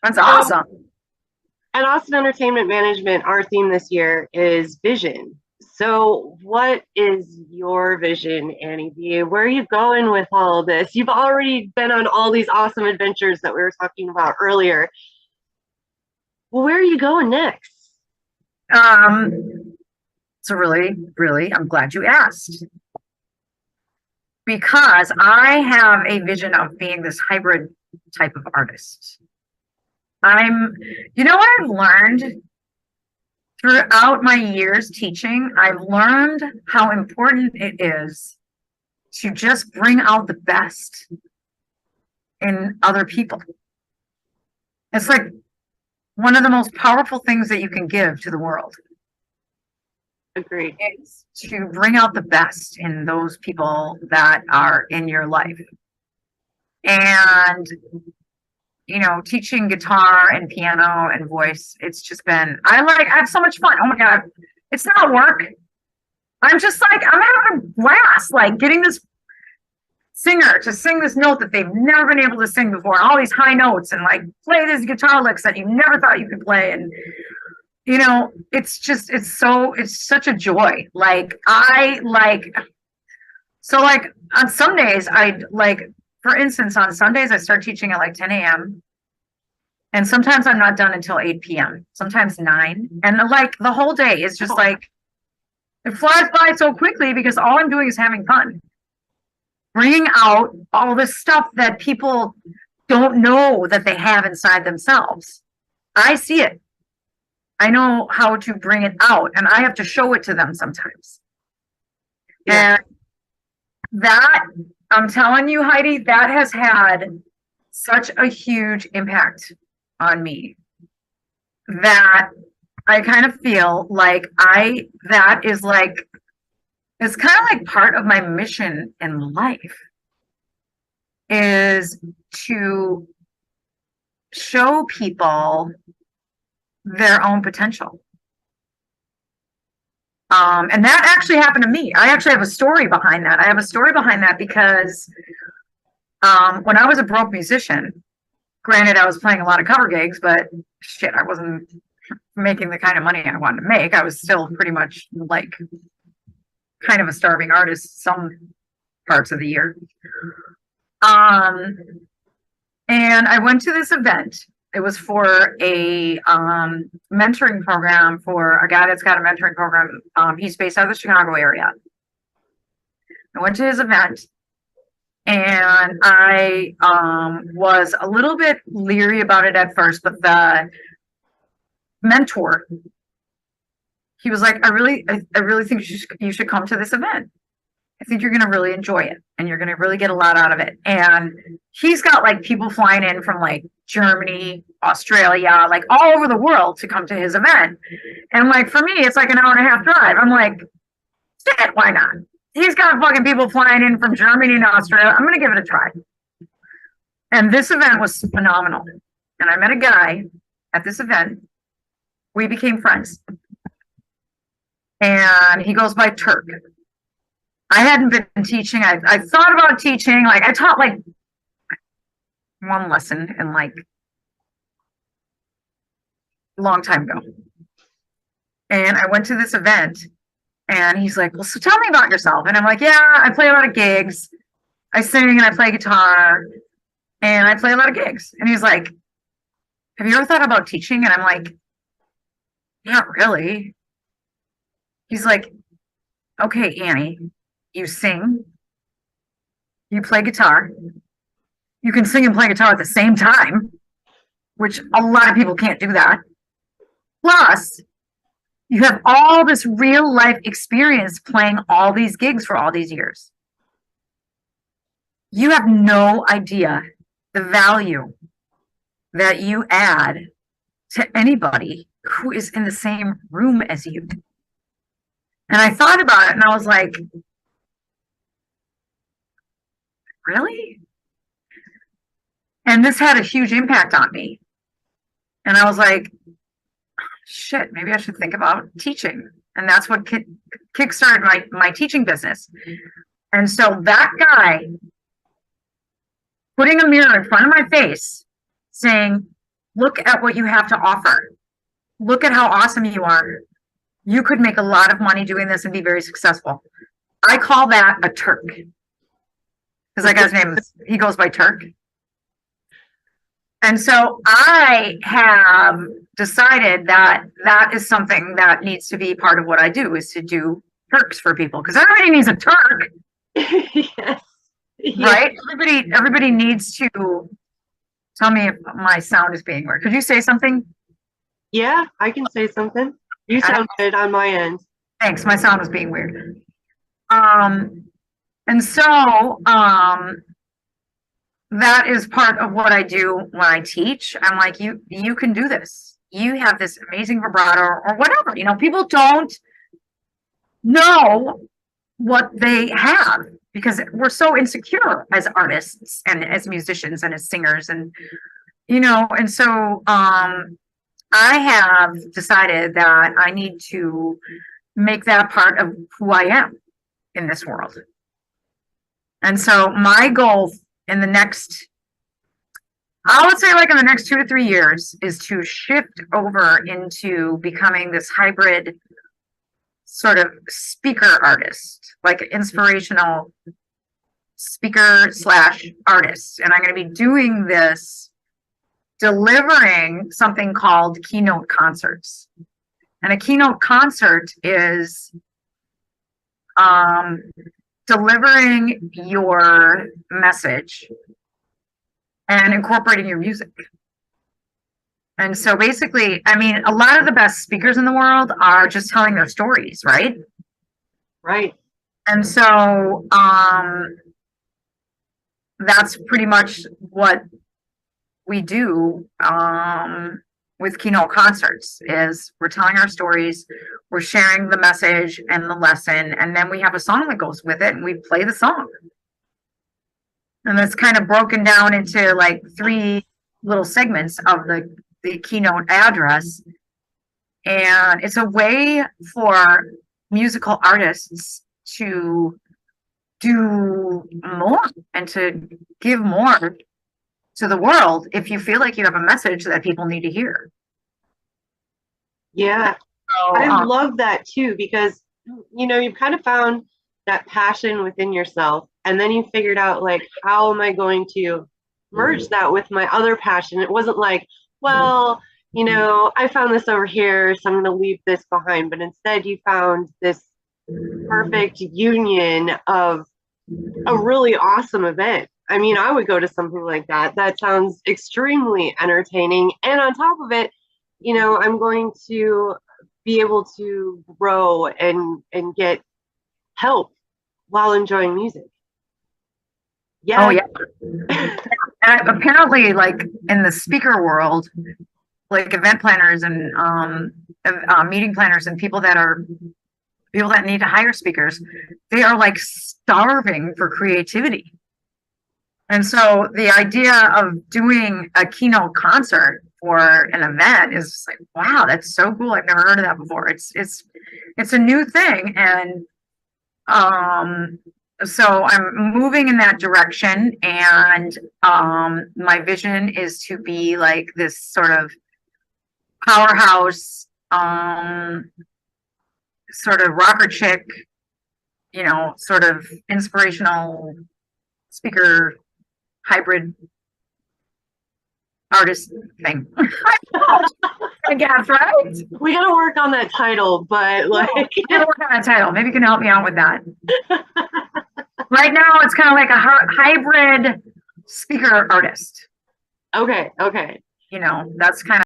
That's So awesome. at Austin Entertainment Management, our theme this year is vision. So, what is your vision, Annie B? Where are you going with all of this? You've already been on all these awesome adventures that we were talking about earlier. Well, where are you going next? Um, so really, I'm glad you asked because I have a vision of being this hybrid type of artist. I'm, you know what I've learned throughout my years teaching? I've learned how important it is to just bring out the best in other people. It's like one of the most powerful things that you can give to the world Agreed. is to bring out the best in those people that are in your life. And, teaching guitar and piano and voice, it's just been, I have so much fun. Oh my God. It's not work. I'm just like, I'm having a blast, like getting this singer to sing this note that they've never been able to sing before, and all these high notes, and like play these guitar licks that you never thought you could play. And it's such a joy. Like on some days for instance, on Sundays I start teaching at like 10 a.m. and sometimes I'm not done until 8 p.m., sometimes 9. And like the whole day is just Oh, like it flies by so quickly because all I'm doing is having fun, bringing out all this stuff that people don't know that they have inside themselves. I see it. I know how to bring it out, and I have to show it to them sometimes. yeah. And that, I'm telling you, Heidi, that has had such a huge impact on me that I kind of feel like that is like, it's kind of like part of my mission in life is to show people their own potential. And that actually happened to me. I actually have a story behind that. I have a story behind that because when I was a broke musician, granted, I was playing a lot of cover gigs, but shit, I wasn't making the kind of money I wanted to make. I was still pretty much like kind of a starving artist some parts of the year. Um, and I went to this event. It was for a mentoring program for a guy that's got a mentoring program. He's based out of the Chicago area. I went to his event and I was a little bit leery about it at first, but the mentor, he was like, I really think you should come to this event. I think you're going to really enjoy it and you're going to really get a lot out of it. And he's got like people flying in from like Germany, Australia, like all over the world to come to his event. And like for me, it's like an hour and a half drive. I'm like, shit, why not? He's got fucking people flying in from Germany and Australia. I'm going to give it a try. And this event was phenomenal. And I met a guy at this event. We became friends. And he goes by Turk. I hadn't been teaching. I thought about teaching. Like I taught like one lesson in like a long time ago. And I went to this event and he's like, well, so tell me about yourself. And I'm like, yeah, I play a lot of gigs. I sing and I play guitar and I play a lot of gigs. And he's like, have you ever thought about teaching? And I'm like, not really. He's like, okay, Annie, you sing, you play guitar, you can sing and play guitar at the same time, which a lot of people can't do that. Plus, you have all this real life experience playing all these gigs for all these years. You have no idea the value that you add to anybody who is in the same room as you. And I thought about it and I was like, really? And this had a huge impact on me. And I was like, shit, maybe I should think about teaching. And that's what kickstarted my teaching business. And so that guy putting a mirror in front of my face saying, look at what you have to offer. Look at how awesome you are. You could make a lot of money doing this and be very successful. I call that a Turk. Because that guy's name is, he goes by Turk. And so I have decided that that is something that needs to be part of what I do, is to do Turks for people. Because everybody needs a Turk. Yes. Right? Everybody needs to tell me if my sound is being weird. Could you say something? Yeah, I can say something. You sound good on my end. Thanks. My sound was being weird. And so, that is part of what I do when I teach. I'm like, you can do this. You have this amazing vibrato or whatever. You know, people don't know what they have because we're so insecure as artists and as musicians and as singers, and you know, and so I have decided that I need to make that part of who I am in this world. And so my goal in the next, I would say like in the next 2 to 3 years, is to shift over into becoming this hybrid sort of speaker artist, like inspirational speaker slash artist. And I'm going to be doing this, delivering something called keynote concerts. And a keynote concert is delivering your message and incorporating your music. And so basically, I mean, a lot of the best speakers in the world are just telling their stories, right? Right. And so that's pretty much what we do with keynote concerts, is we're telling our stories, we're sharing the message and the lesson, and then we have a song that goes with it and we play the song. And that's kind of broken down into like 3 little segments of the keynote address. And it's a way for musical artists to do more and to give more to the world if you feel like you have a message that people need to hear. Yeah. So, I love that too, because, you know, you've kind of found that passion within yourself, and then you figured out, like, how am I going to merge that with my other passion? It wasn't like, well, you know, I found this over here, so I'm going to leave this behind. But instead, you found this perfect union of a really awesome event. I mean, I would go to something like that. That sounds extremely entertaining. And on top of it, you know, I'm going to be able to grow and get help while enjoying music. Yeah. oh yeah. And apparently, like in the speaker world, like event planners and meeting planners and people that need to hire speakers, they are like starving for creativity. And so the idea of doing a keynote concert for an event is just like, wow, that's so cool. I've never heard of that before. It's a new thing. And so I'm moving in that direction. And my vision is to be like this sort of powerhouse, sort of rocker chick, you know, sort of inspirational speaker hybrid artist thing. I guess, right? We got to work on that title, but like, we gotta work on that title. Maybe you can help me out with that. Right now, it's kind of like a hybrid speaker artist. okay. You know, that's kind of